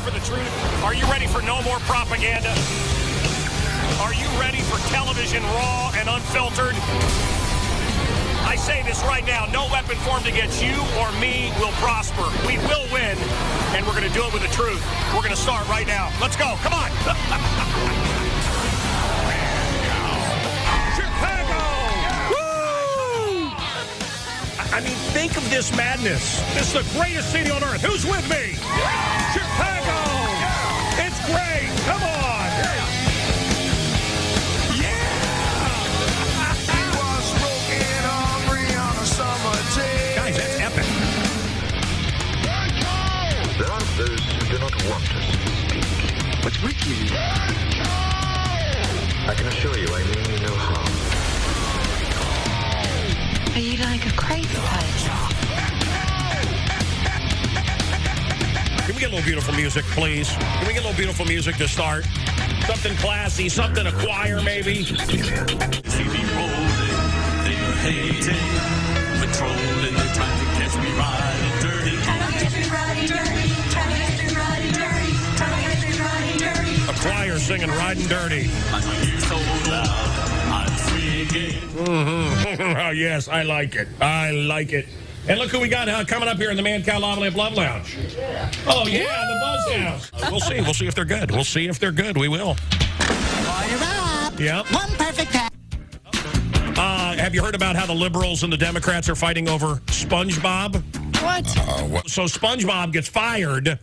for the truth? Are you ready for no more propaganda? Are you ready for television raw and unfiltered? I say this right now, no weapon formed against you or me will prosper. We will win, and we're going to do it with the truth. We're going to start right now. Let's go. Come on. Chicago! Woo! I mean, think of this madness. This is the greatest city on earth. Who's with me? Chicago! It's great. Come on. Guys, that's epic. There are those who do not want us to speak. What's with you? I can assure you I mean you no harm. Are you like a crazy person? Can we get a little beautiful music, please? Can we get a little beautiful music to start? Something classy, something a choir, maybe? TV rolling, they're hating, patrolling, they're trying to catch me riding dirty. Trying to catch me riding dirty, trying to catch me riding dirty, trying to catch me riding dirty. A choir singing Riding Dirty. I know you're so loud, I'm swinging. Oh, yes, I like it. I like it. And look who we got coming up here in the Mancow Love Lounge. Oh, yeah, the BuzzHounds. We'll see. We'll see if they're good. We'll see if they're good. We will. Order up. Yep. One perfect pack. Have you heard about how the liberals and the Democrats are fighting over SpongeBob? What? So SpongeBob gets fired,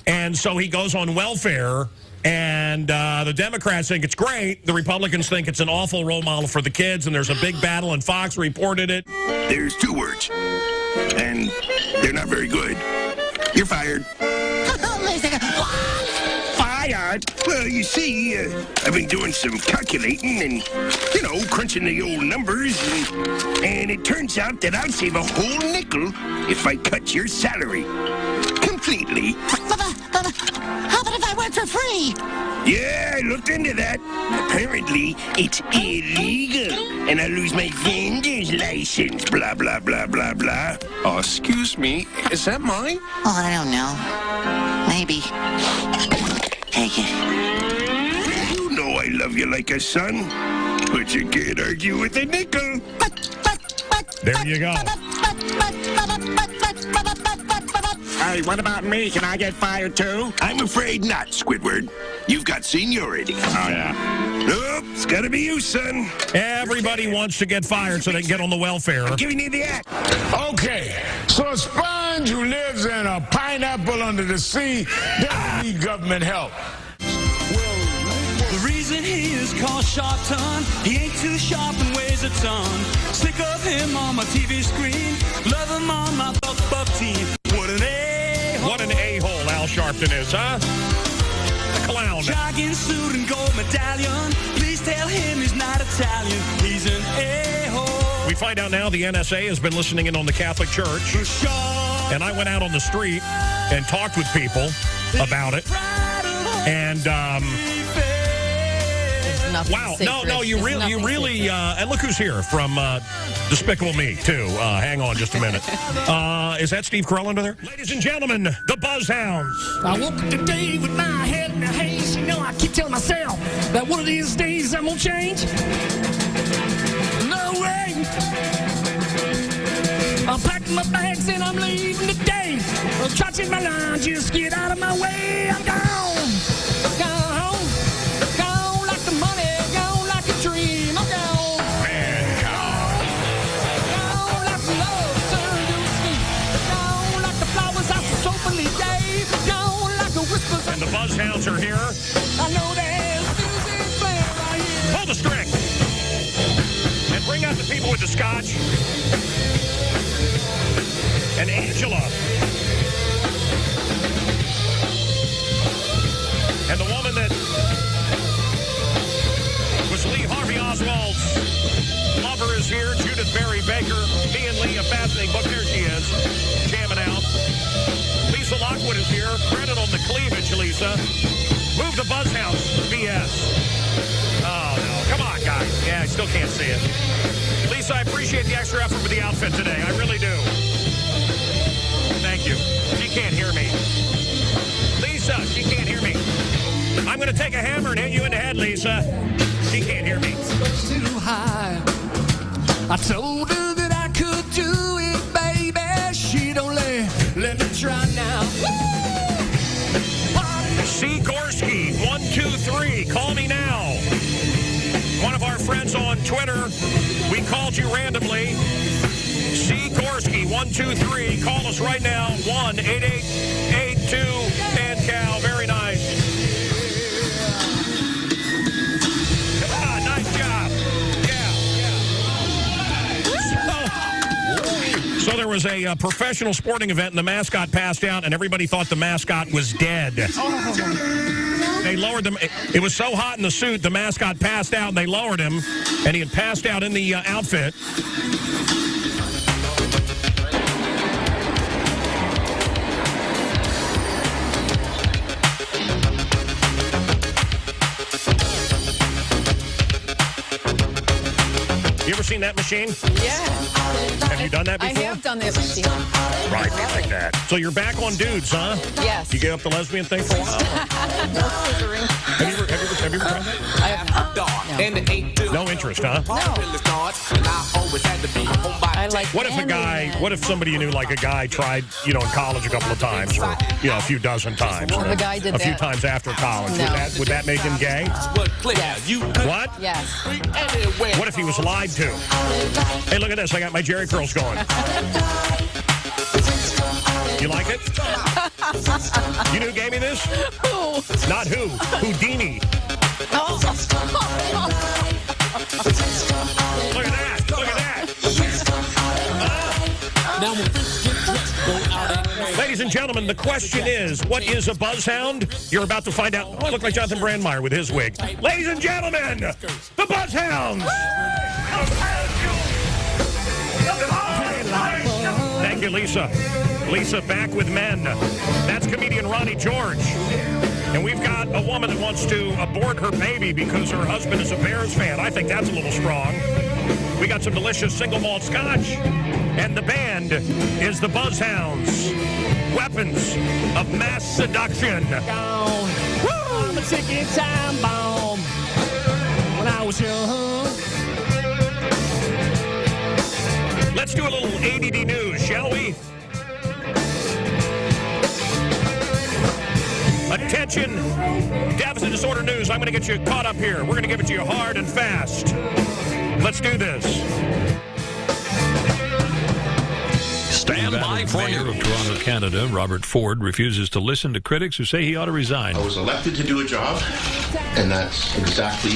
and so he goes on welfare, and the Democrats think it's great. The Republicans think it's an awful role model for the kids, and there's a big battle, and Fox reported it. There's two words, and they're not very good. You're fired. Fired? Well, you see, I've been doing some calculating and, crunching the old numbers, and it turns out that I'll save a whole nickel if I cut your salary. Completely. How about if I work for free? Yeah, I looked into that. Apparently, it's illegal, and I lose my vendor's license, blah, blah, blah, blah, blah. Oh, excuse me. Is that mine? Oh, I don't know. Maybe. Take it. You know I love you like a son, but you can't argue with a nickel. There you go. Hey, what about me? Can I get fired too? I'm afraid not, Squidward. You've got seniority. Oh, yeah. Nope, it's gotta be you, son. Everybody wants to get fired so they can get on the welfare. I'm giving you the act. Okay, so a sponge who lives in a pineapple under the sea doesn't need government help. The reason he is called Sharp Ton, he ain't too sharp and weighs a ton. Sick of him on my TV screen, love him on my buck team. What an a-hole. What an a-hole Al Sharpton is, huh? A clown. Jogging suit and gold medallion. Please tell him he's not Italian. He's an a-hole. We find out now the NSA has been listening in on the Catholic Church. And I went out on the street and talked with people about it. And, wow, no, you really, and look who's here from Despicable Me, too. Hang on just a minute. Is that Steve Carell under there? Ladies and gentlemen, the BuzzHounds. I woke up today with my head in a haze. I keep telling myself that one of these days I'm gonna change. No way. I'm packing my bags and I'm leaving today. I'm trotting my line, just get out of my way. I'm gone. Gone. Gone like the money, gone like a dream. I'm gone. Mancow. Gone like the love turned to a scheme. Gone like the flowers I so believe day. Gone like a whisper. And the BuzzHounds are here. I know there's music playing right here. Pull the string. And bring out the people with the scotch. And Angela. And the woman that was Lee Harvey Oswald's lover is here. Judith Baker. Me and Lee, a fascinating book. There she is. Jamming out. Lisa Lockwood is here. Credit on the cleavage, Lisa. Move the BuzzHounds. BS. Oh, no. Come on, guys. Yeah, I still can't see it. Lisa, I appreciate the extra effort with the outfit today. I really do. Thank you. She can't hear me. Lisa, she can't. and hit you in the head, Lisa. She can't hear me. Too high. I told her that I could do it, baby. She don't let me try now. Sikorsky, 123. Call me now. One of our friends on Twitter, we called you randomly. Sikorsky, 123. Call us right now. 1-8882-ManCow. Very nice. Nice job. Yeah. So there was a professional sporting event, and the mascot passed out, and everybody thought the mascot was dead. They lowered him. It was so hot in the suit, the mascot passed out, and they lowered him, and he had passed out in the outfit. You ever seen that machine? Yeah. Have you done that before? I have done that machine. Right, like that. So you're back on dudes, huh? Yes. You gave up the lesbian thing for a while? Have you ever tried that? I have not. No interest, huh? No. I like What if somebody you knew, like a guy, tried, in college a couple of times, or, a few dozen times? Well, the guy did a few that. times after college. No. Would that make him gay? Yes. What? Yes. What if he was lied to? Hey, look at this. I got my Jerry curls going. You like it? You know who gave me this? Who? Not who. Houdini. Oh. Look at that. Look at that. Ladies and gentlemen, the question is, what is a BuzzHound? You're about to find out. Oh, I look like Jonathan Brandmeier with his wig. Ladies and gentlemen, the BuzzHounds! Thank you, Lisa. Lisa back with men. That's comedian Ronnie George. And we've got a woman that wants to abort her baby because her husband is a Bears fan. I think that's a little strong. We got some delicious single malt scotch. And the band is the BuzzHounds. Weapons of mass seduction. I'm a ticking time bomb. When I was young. Let's do a little ADD news, shall we? Attention, deficit disorder news. I'm going to get you caught up here. We're going to give it to you hard and fast. Let's do this. Stand by for Mayor of Toronto, Canada, Robert Ford, refuses to listen to critics who say he ought to resign. I was elected to do a job, and that's exactly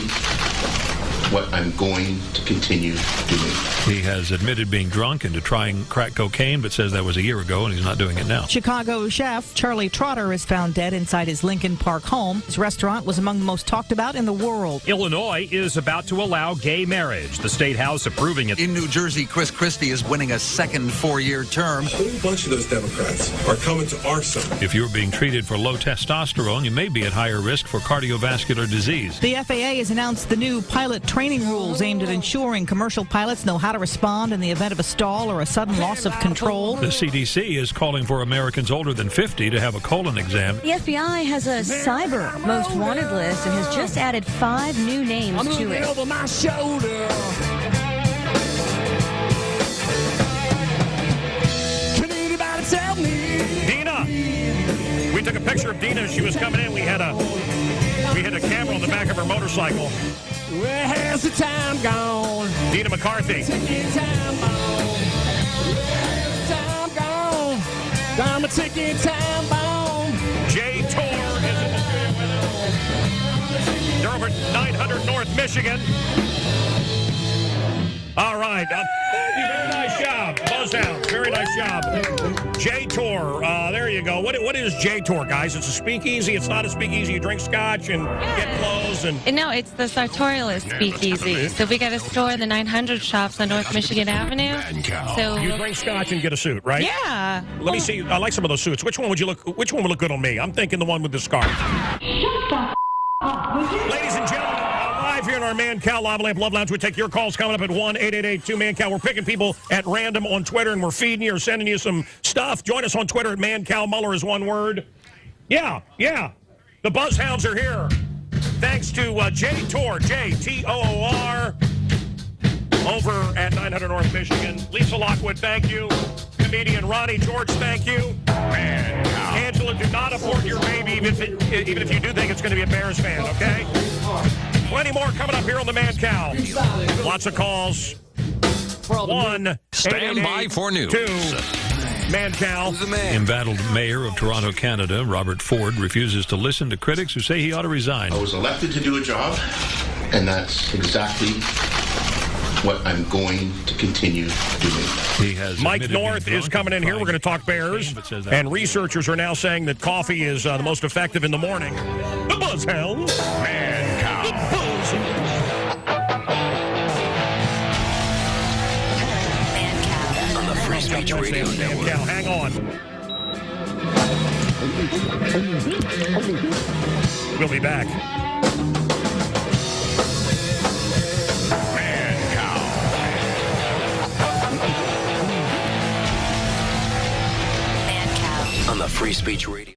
what I'm going to continue doing. He has admitted being drunk and to trying crack cocaine, but says that was a year ago and he's not doing it now. Chicago chef Charlie Trotter is found dead inside his Lincoln Park home. His restaurant was among the most talked about in the world. Illinois is about to allow gay marriage. The State House approving it. In New Jersey, Chris Christie is winning a second four-year term. A whole bunch of those Democrats are coming to our side. If you're being treated for low testosterone, you may be at higher risk for cardiovascular disease. The FAA has announced the new pilot training rules aimed at ensuring commercial pilots know how to respond in the event of a stall or a sudden loss of control. The CDC is calling for Americans older than 50 to have a colon exam. The FBI has a cyber most wanted list and has just added 5 new names to it. Over my shoulder. Can anybody tell me? Dina! We took a picture of Dina as she was coming in. We had a camera on the back of her motorcycle. Where has the time gone? Dina McCarthy. Ticking time bomb. Where's the time gone? I'm a ticking time bomb. JTOR is in the studio. They're over 900 North Michigan. All right. Very nice job. BuzzHounds. Very nice job. JTOR. There you go. What is JTOR, guys? It's a speakeasy. It's not a speakeasy. You drink scotch and get clothes. And no, it's the Sartorialist speakeasy. So we got a store in the 900 shops on North Michigan Avenue. So you drink scotch and get a suit, right? Yeah. Let me see. I like some of those suits. Which one would look good on me? I'm thinking the one with the scarf. Ladies and gentlemen, live here in our Mancow Lava Lamp Love Lounge. We take your calls coming up at 1-888-2-ManCow. We're picking people at random on Twitter, and we're feeding you or sending you some stuff. Join us on Twitter at Mancow. Muller is one word. Yeah. The BuzzHounds are here. Thanks to JTOR, JTOR, over at 900 North Michigan. Lisa Lockwood, thank you. Comedian Ronnie George, thank you. Mancow. Angela, do not abort your baby, even if you do think it's going to be a Bears fan, okay? Plenty more coming up here on the Mancow. Lots of calls. 1 Stand by for news. 2 Mancow. Embattled mayor of Toronto, Canada, Robert Ford, refuses to listen to critics who say he ought to resign. I was elected to do a job, and that's exactly what I'm going to continue doing. He has Mike North is coming in here. We're going to talk Bears. And researchers are now saying that coffee is the most effective in the morning. The BuzzHounds. Mancow. The BuzzHounds. On the Free Speech Radio Network. Mancow, hang on. We'll be back. On the Free Speech Radio.